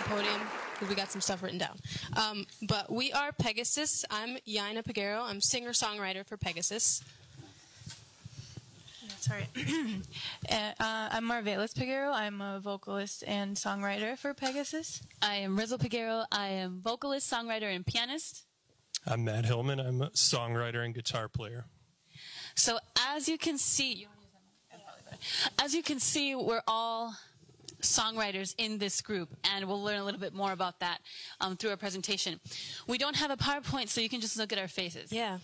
the podium because we got some stuff written down. But we are Pegasis. I'm Yaina Peguero. I'm singer-songwriter for Pegasis. Sorry. I'm Marvelis Peguero. I'm a vocalist and songwriter for Pegasus. I am Rizzle Peguero. I am vocalist, songwriter, and pianist. I'm Matt Hillman. I'm a songwriter and guitar player. So as you can see, we're all songwriters in this group, and we'll learn a little bit more about that through our presentation. We don't have a PowerPoint, so you can just look at our faces. Yeah.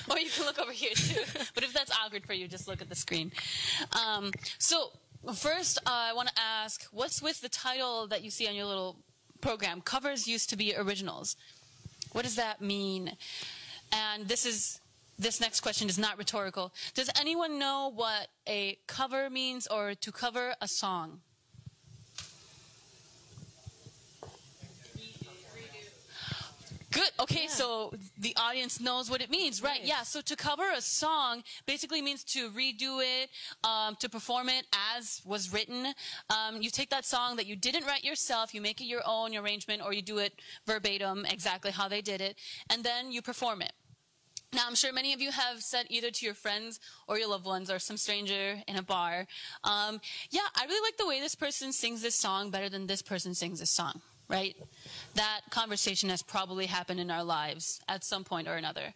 Or you can look over here too. But if that's awkward for you, just look at the screen. So first, I want to ask, what's with the title that you see on your little program? Covers used to be originals. What does that mean? And this next question is not rhetorical. Does anyone know what a cover means, or to cover a song? Good. Okay, yeah. So the audience knows what it means, right? Yeah, so to cover a song basically means to redo it, to perform it as was written. You take that song that you didn't write yourself, you make it your own arrangement, or you do it verbatim, exactly how they did it, and then you perform it. Now, I'm sure many of you have said either to your friends or your loved ones or some stranger in a bar, yeah, I really like the way this person sings this song better than this person sings this song. Right? That conversation has probably happened in our lives at some point or another.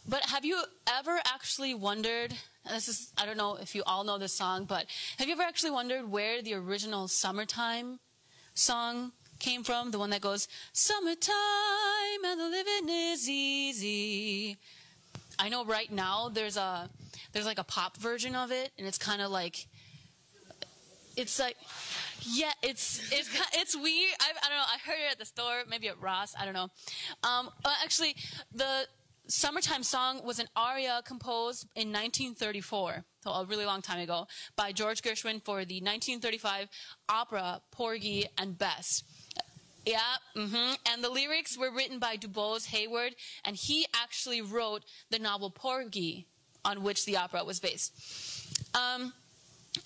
But have you ever actually wondered, and this is, I don't know if you all know this song, but have you ever actually wondered where the original Summertime song came from? The one that goes, "Summertime and the living is easy." I know right now there's like a pop version of it, and it's kind of like, it's like, yeah, it's weird. I don't know. I heard it at the store, maybe at Ross. I don't know. Actually, the Summertime song was an aria composed in 1934, so a really long time ago, by George Gershwin for the 1935 opera Porgy and Bess. Yeah, and the lyrics were written by DuBose Hayward, and he actually wrote the novel Porgy, on which the opera was based.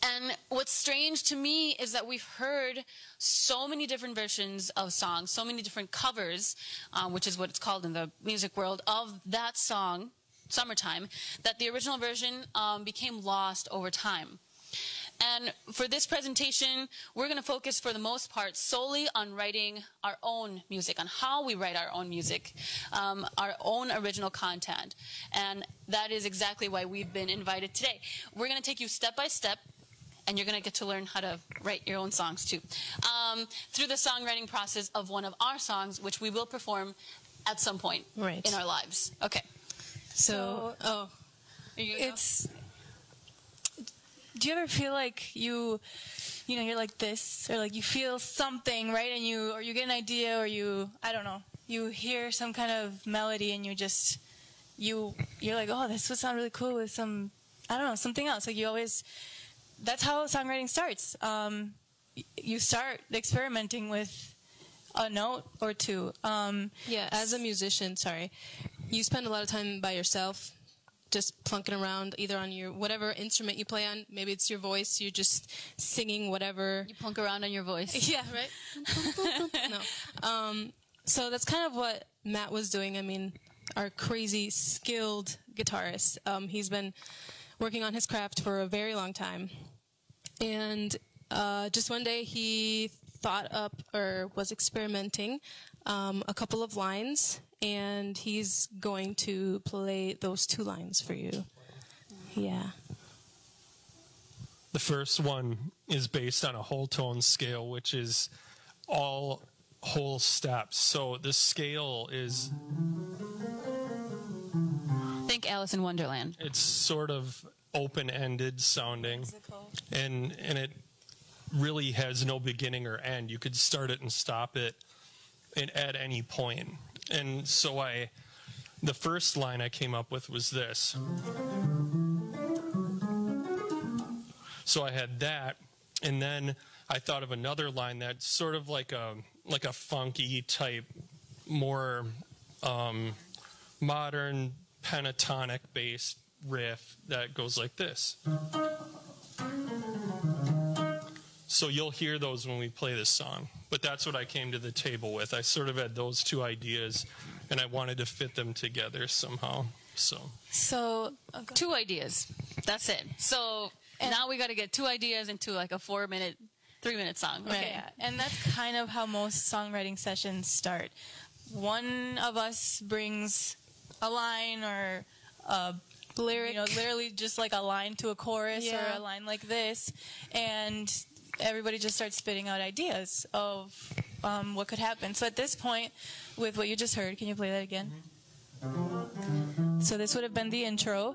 And what's strange to me is that we've heard so many different versions of songs, so many different covers, which is what it's called in the music world, of that song, Summertime, that the original version became lost over time. And for this presentation, we're going to focus for the most part solely on writing our own music, on how we write our own music, our own original content. And that is exactly why we've been invited today. We're going to take you step by step, and you're going to get to learn how to write your own songs too, through the songwriting process of one of our songs, which we will perform at some point in our lives. Okay. So it's... Do you ever feel like you're like this, or like you feel something, right? And or you get an idea, or I don't know, you hear some kind of melody, and you're like, oh, this would sound really cool with some, I don't know, something else. Like that's how songwriting starts. You start experimenting with a note or two. Yeah, as a musician, you spend a lot of time by yourself, just plunking around either on your whatever instrument you play on. Maybe it's your voice, you're just singing whatever. You plunk around on your voice. Yeah, right? No. So that's kind of what Matt was doing. I mean, our crazy skilled guitarist. He's been working on his craft for a very long time. And just one day he thought up, or was experimenting, a couple of lines, and he's going to play those 2 lines for you. Yeah. The first one is based on a whole tone scale, which is all whole steps. So the scale is... Think Alice in Wonderland. It's sort of open-ended sounding, and it really has no beginning or end. You could start it and stop it at any point. And so the first line I came up with was this. So I had that, and then I thought of another line that's sort of like a funky type, more modern pentatonic based riff that goes like this. So you'll hear those when we play this song. But that's what I came to the table with. I sort of had those two ideas, and I wanted to fit them together somehow. So two ideas. That's it. So now we got to get two ideas into like a 4-minute, 3-minute song. Okay. Right. Yeah. And that's kind of how most songwriting sessions start. One of us brings a line or a lyric, you know, literally just like a line to a chorus or a line like this, and everybody just starts spitting out ideas of what could happen. So at this point, with what you just heard, can you play that again? So this would have been the intro.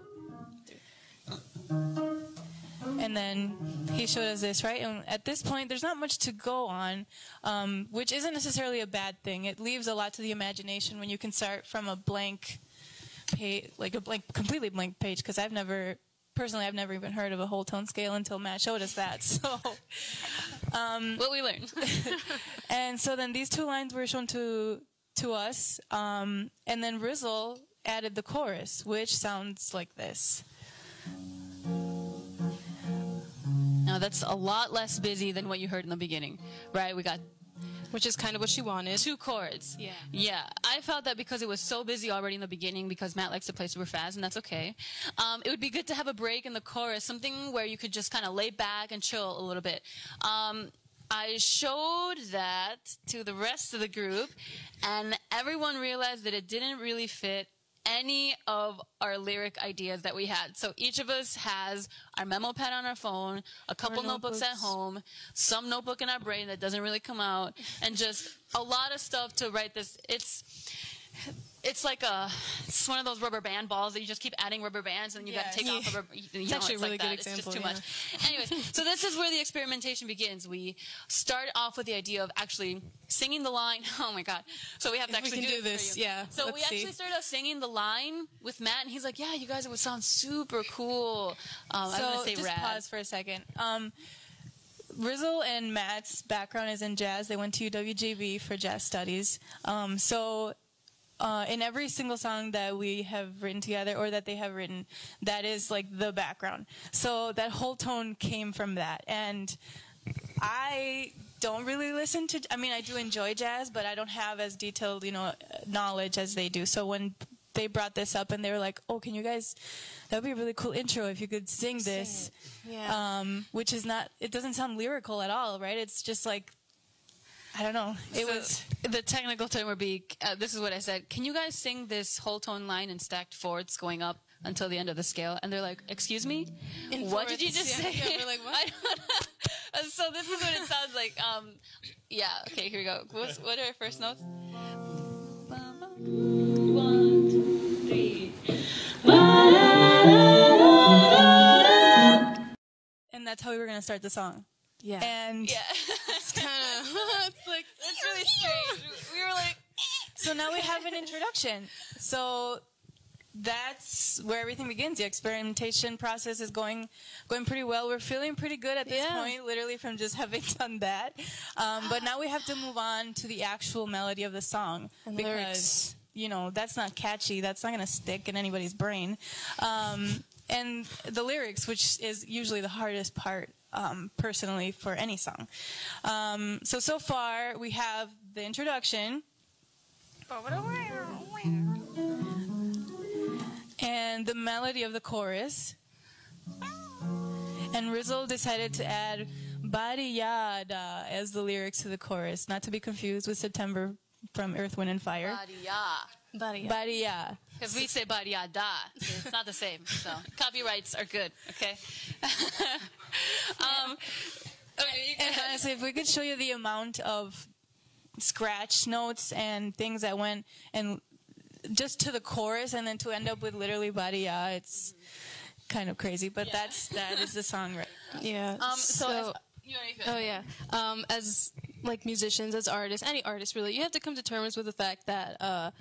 And then he showed us this, right? And at this point, there's not much to go on, which isn't necessarily a bad thing. It leaves a lot to the imagination when you can start from a blank page, like a completely blank page, because I've never even heard of a whole tone scale until Matt showed us that. So, what we learned. And so then these two lines were shown to us, and then Rizzle added the chorus, which sounds like this. Now that's a lot less busy than what you heard in the beginning, right? We got, which is kind of what she wanted. 2 chords. Yeah. Yeah. I felt that because it was so busy already in the beginning, because Matt likes to play super fast, and that's okay. It would be good to have a break in the chorus, something where you could just kind of lay back and chill a little bit. I showed that to the rest of the group, and everyone realized that it didn't really fit any of our lyric ideas that we had. So each of us has our memo pad on our phone, a couple notebooks at home, some notebook in our brain that doesn't really come out, and just a lot of stuff to write this. It's like it's one of those rubber band balls that you just keep adding rubber bands, and you got to take off rubber. It's actually a really good example. It's just too much. Anyways, so this is where the experimentation begins. We start off with the idea of actually singing the line. Oh my God! So we have to actually do this. Yeah. So we actually started out singing the line with Matt, and he's like, "Yeah, you guys, it would sound super cool." I'm gonna say just rad. Pause for a second. Rizzle and Matt's background is in jazz. They went to UWGB for jazz studies. In every single song that we have written together, or that they have written, that is like the background. So that whole tone came from that. And I don't really listen to, I mean, I do enjoy jazz, but I don't have as detailed, knowledge as they do. So when they brought this up and they were like, "Oh, can you guys, that would be a really cool intro if you could sing this." Yeah. Which is not, it doesn't sound lyrical at all, right? It's just like, I don't know. It was the technical term would be, this is what I said. Can you guys sing this whole tone line in stacked fourths going up until the end of the scale? And they're like, "Excuse me? What did you just say?" Yeah, we're like, what? I don't know. So this is what it sounds like. Yeah. Okay, here we go. What are our first notes? 1, 2, 3. And that's how we were going to start the song. Yeah. And It's kind of, it's like, It's really strange. We were like, so now we have an introduction. So that's where everything begins. The experimentation process is going pretty well. We're feeling pretty good at this point, literally from just having done that. But now we have to move on to the actual melody of the song, and because lyrics. That's not catchy. That's not going to stick in anybody's brain. And the lyrics, which is usually the hardest part, personally, for any song. So far we have the introduction. And the melody of the chorus. And Rizzle decided to add "Body Yada" as the lyrics to the chorus, not to be confused with September from Earth, Wind, and Fire. Body Ya. Because we say "body ya da." It's not the same. So copyrights are good. Okay. And honestly, if we could show you the amount of scratch notes and things that went and just to the chorus, and then to end up with literally "Body Ya," it's kind of crazy. But that is the song, right? Yeah. As like musicians, as artists, any artist really, you have to come to terms with the fact that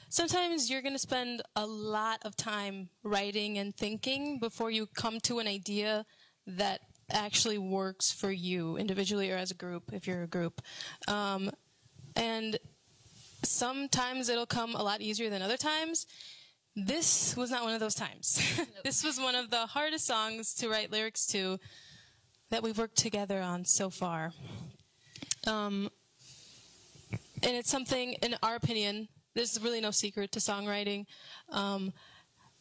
sometimes you're going to spend a lot of time writing and thinking before you come to an idea that actually works for you individually or as a group, if you're a group. And sometimes it'll come a lot easier than other times. This was not one of those times. This was one of the hardest songs to write lyrics to. that we've worked together on so far. And it's something, in our opinion, there's really no secret to songwriting.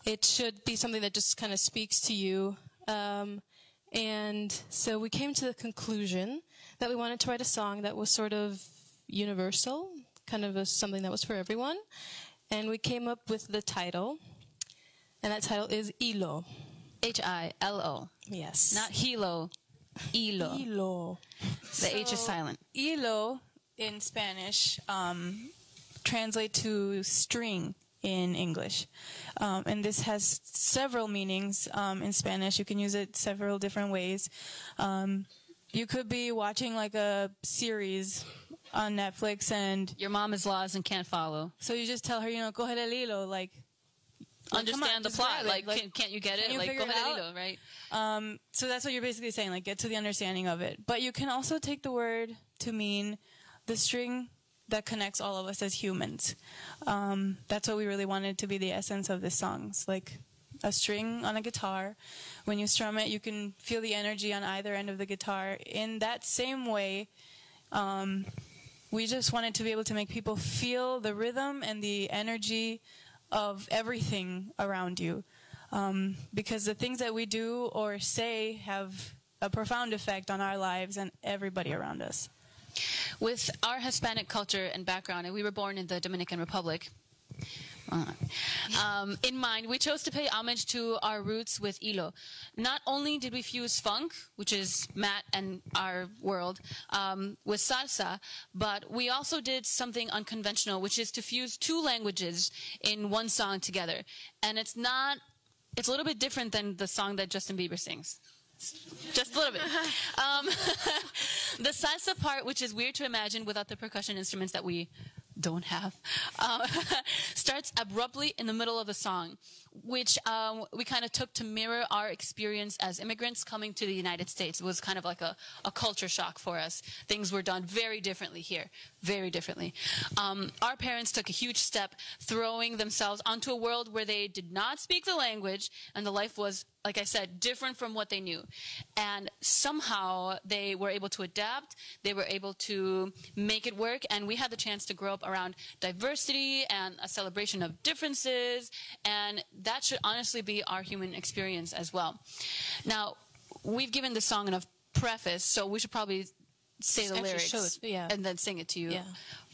It should be something that just kind of speaks to you. And so we came to the conclusion that we wanted to write a song that was sort of universal, kind of something that was for everyone. And we came up with the title, and that title is Hilo. H-I-L-O. Yes. Not hilo. Hilo. Hilo. The H is silent. Hilo in Spanish translate to string in English. And this has several meanings in Spanish. You can use it several different ways. You could be watching like a series on Netflix and your mom is lost and can't follow. So you just tell her, you know, go ahead el hilo, like understand the plot. Like, like, can't you get it? Like, go ahead el hilo, right? So that's what you're basically saying, like get to the understanding of it. But you can also take the word to mean the string that connects all of us as humans. That's what we really wanted to be the essence of this song. It's like a string on a guitar. When you strum it, you can feel the energy on either end of the guitar. In that same way, we just wanted to be able to make people feel the rhythm and the energy of everything around you. Because the things that we do or say have a profound effect on our lives and everybody around us. With our Hispanic culture and background, and we were born in the Dominican Republic, in mind, we chose to pay homage to our roots with Hilo. Not only did we fuse funk, which is Matt and our world, with salsa, but we also did something unconventional, which is to fuse two languages in one song together. And it's a little bit different than the song that Justin Bieber sings. Just a little bit. The salsa part, which is weird to imagine without the percussion instruments that we don't have, starts abruptly in the middle of the song, which we kind of took to mirror our experience as immigrants coming to the United States. It was kind of like a culture shock for us. Things were done very differently here, very differently. Our parents took a huge step, throwing themselves onto a world where they did not speak the language, and the life was, like I said, different from what they knew. And somehow they were able to adapt, they were able to make it work, and we had the chance to grow up around diversity and a celebration of differences, and that should honestly be our human experience as well. Now, we've given the song enough preface, so we should probably say the lyrics and then sing it to you. Yeah.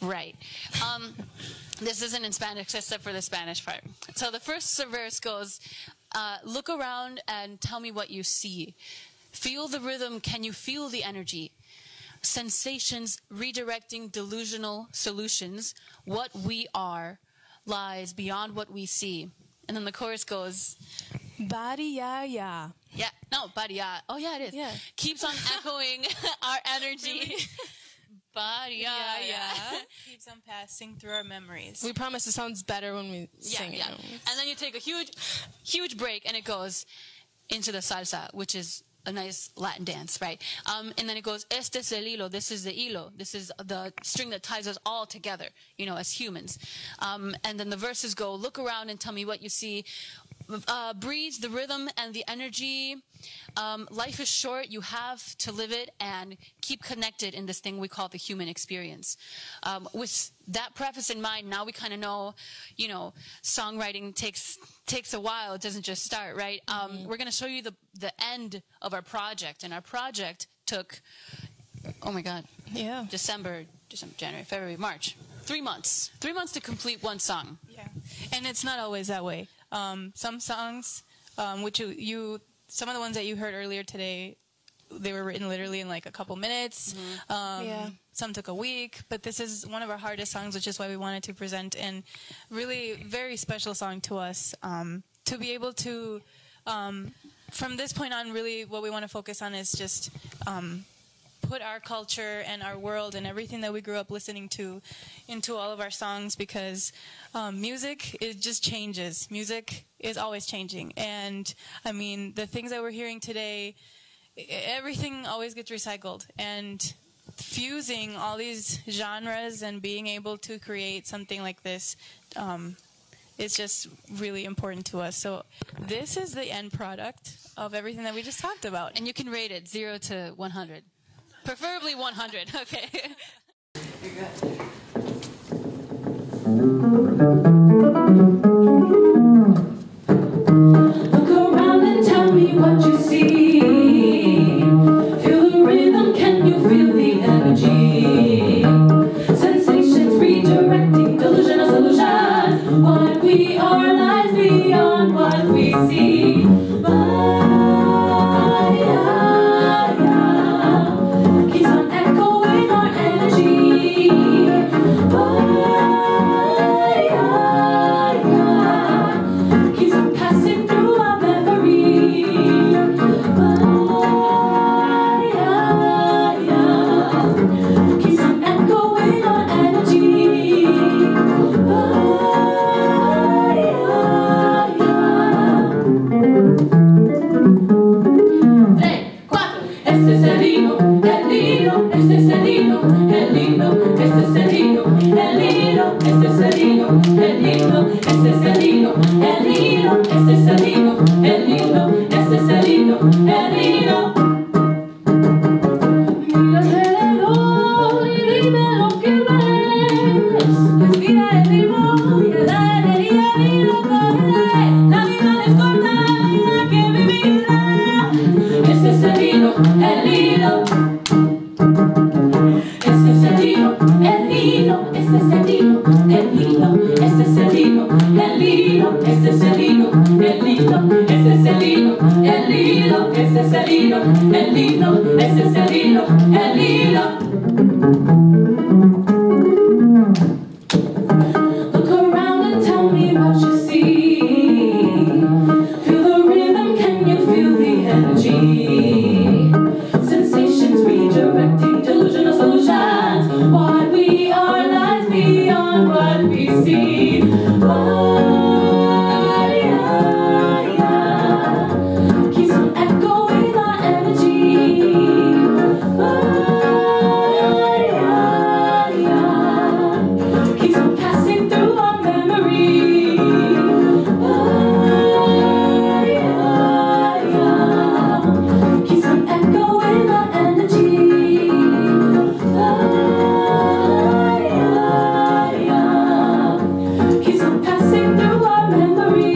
Right. This isn't in Spanish except for the Spanish part. So the first verse goes, look around and tell me what you see. Feel the rhythm. Can you feel the energy? Sensations redirecting delusional solutions. What we are lies beyond what we see. And then the chorus goes, Body ya ya. Yeah, no, body ya. Oh yeah, it is. Yeah. Keeps on echoing our energy. Body ya ya. Keeps on passing through our memories. We promise it sounds better when we sing it. Yeah. And then you take a huge break, and it goes into the salsa, which is a nice Latin dance, right? And then it goes, este es el hilo, this is the hilo. This is the string that ties us all together, you know, as humans. And then the verses go, look around and tell me what you see. Breathe the rhythm and the energy. Life is short. You have to live it and keep connected in this thing we call the human experience. With that preface in mind, now we kind of know, you know, songwriting takes a while. It doesn't just start, right? We're going to show you the end of our project, and our project took, oh my God, December, January, February, March, 3 months. 3 months to complete one song. Yeah, and it's not always that way. Some songs, which some of the ones that you heard earlier today, they were written literally in like a couple minutes. Some took a week, but this is one of our hardest songs, which is why we wanted to present, and really very special song to us. To be able to, from this point on, really what we want to focus on is just put our culture and our world and everything that we grew up listening to into all of our songs, because music, it just changes. Music is always changing. And I mean, the things that we're hearing today, everything always gets recycled. And fusing all these genres and being able to create something like this is just really important to us. So this is the end product of everything that we just talked about. And you can rate it 0 to 100. Preferably 100. Okay. You're good. Look around and tell me what you see. Feel the rhythm, can you feel the energy? Sensations redirecting, delusional solutions. What we are lies beyond what we see. Keeps on echoing our energy. Keeps on passing through our memory. Keeps on echoing our energy. Este es el hilo, este es el hilo, el hilo, este es el hilo, el hilo, este es el hilo, el hilo, este es el hilo, el hilo, este es el hilo, el hilo, este es el hilo, el hilo. Míraselo y dime lo que ves. Respira el ritmo y la energía y lo corre. La vida es corta y hay que vivirla. Este es el hilo, el hilo. Este es el hilo, el hilo. Este es el hilo, el hilo. Este es el hilo, el hilo. Este es el hilo, el hilo. Este es el hilo, el hilo. Este es el hilo, el hilo. Este es el hilo, el hilo. Look around and tell me what you see. Feel the rhythm, can you feel the energy? Sensations redirecting, delusional solutions. What we are lies beyond what we see. Keeps on echoing our energy. Keeps on passing through our memory. Keeps on echoing our energy. Keeps on passing through our memory.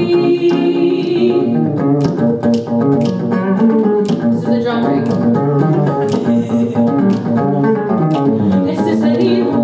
This is a drum break. Este es el hilo.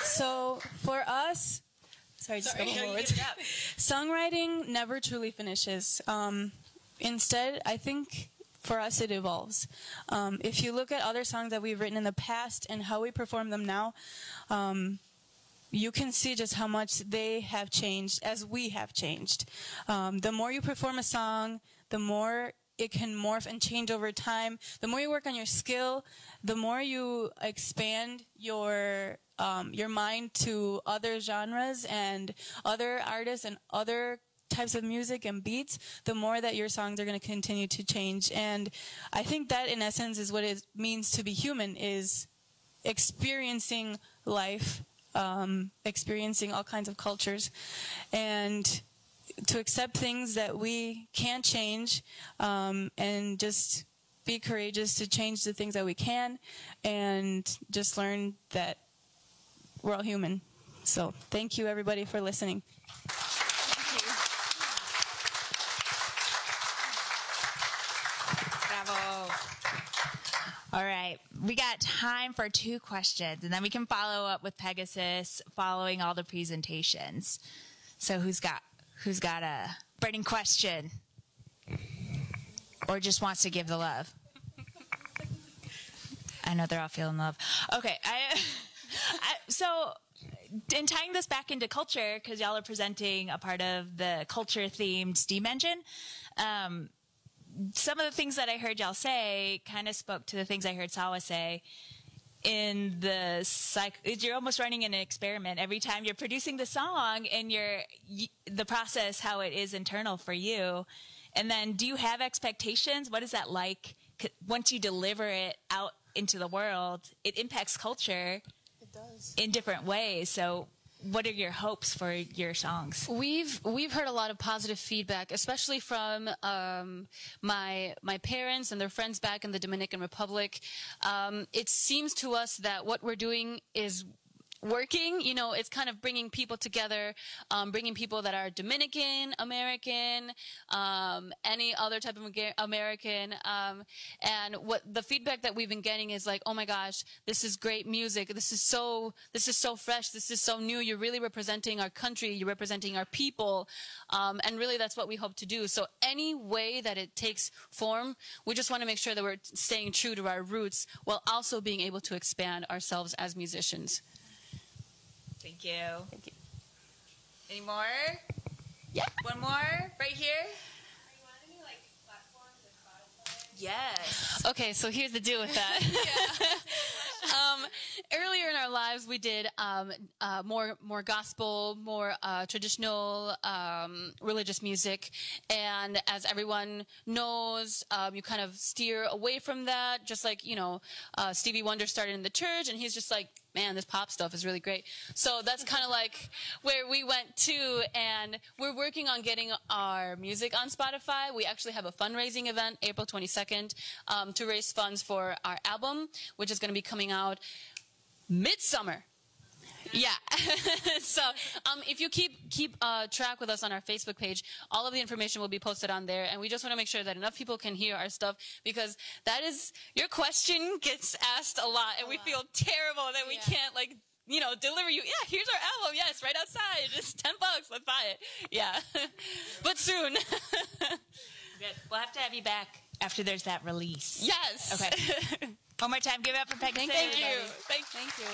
So for us, sorry, just a couple more words. Songwriting never truly finishes. Instead, I think for us it evolves. If you look at other songs that we've written in the past and how we perform them now, you can see just how much they have changed as we have changed. The more you perform a song, the more it can morph and change over time. The more you work on your skill, the more you expand your mind to other genres and other artists and other types of music and beats, the more that your songs are going to continue to change. And I think that in essence is what it means to be human, is experiencing life, experiencing all kinds of cultures, and to accept things that we can't change, and just be courageous to change the things that we can, and just learn that we're all human. So thank you everybody for listening. Bravo. All right, we got time for 2 questions, and then we can follow up with Pegasus following all the presentations. So who's got a burning question, or just wants to give the love? I know they're all feeling love. Okay, so in tying this back into culture, because y'all are presenting a part of the culture-themed steam engine, some of the things that I heard y'all say kind of spoke to the things I heard Sawa say. in the you're almost running an experiment every time you're producing the song, and the process, how it is internal for you. And then, do you have expectations? What is that like once you deliver it out into the world? It impacts culture. It does. In different ways. So what are your hopes for your songs? We've heard a lot of positive feedback, especially from my parents and their friends back in the Dominican Republic. It seems to us that what we're doing is working. You know, it's kind of bringing people together, bringing people that are Dominican American, any other type of American, and what the feedback that we've been getting is like, oh my gosh, this is great music. This is so fresh. This is so new. You're really representing our country. You're representing our people, and really that's what we hope to do. So any way that it takes form, we just want to make sure that we're staying true to our roots while also being able to expand ourselves as musicians. Thank you. Thank you. Any more? Yeah. One more right here. Are you on any platforms or Spotify? Yes. Okay, so here's the deal with that. Earlier in our lives, we did more gospel, more traditional religious music, and as everyone knows, you kind of steer away from that. Just like Stevie Wonder started in the church, and he's just like, man, this pop stuff is really great. So that's kind of like where we went to, and we're working on getting our music on Spotify. We actually have a fundraising event April 22nd to raise funds for our album, which is going to be coming out midsummer. Yeah. So if you keep track with us on our Facebook page, all of the information will be posted on there, and we just want to make sure that enough people can hear our stuff, because that is, your question gets asked a lot, and we feel terrible that we can't deliver you. Yeah, here's our album. Yes, right outside. Just $10. Let's buy it. Yeah. But soon. Good. We'll have to have you back after there's that release. Yes. Okay. One more time. Give it up for Pegasis. Thank you. Thank you.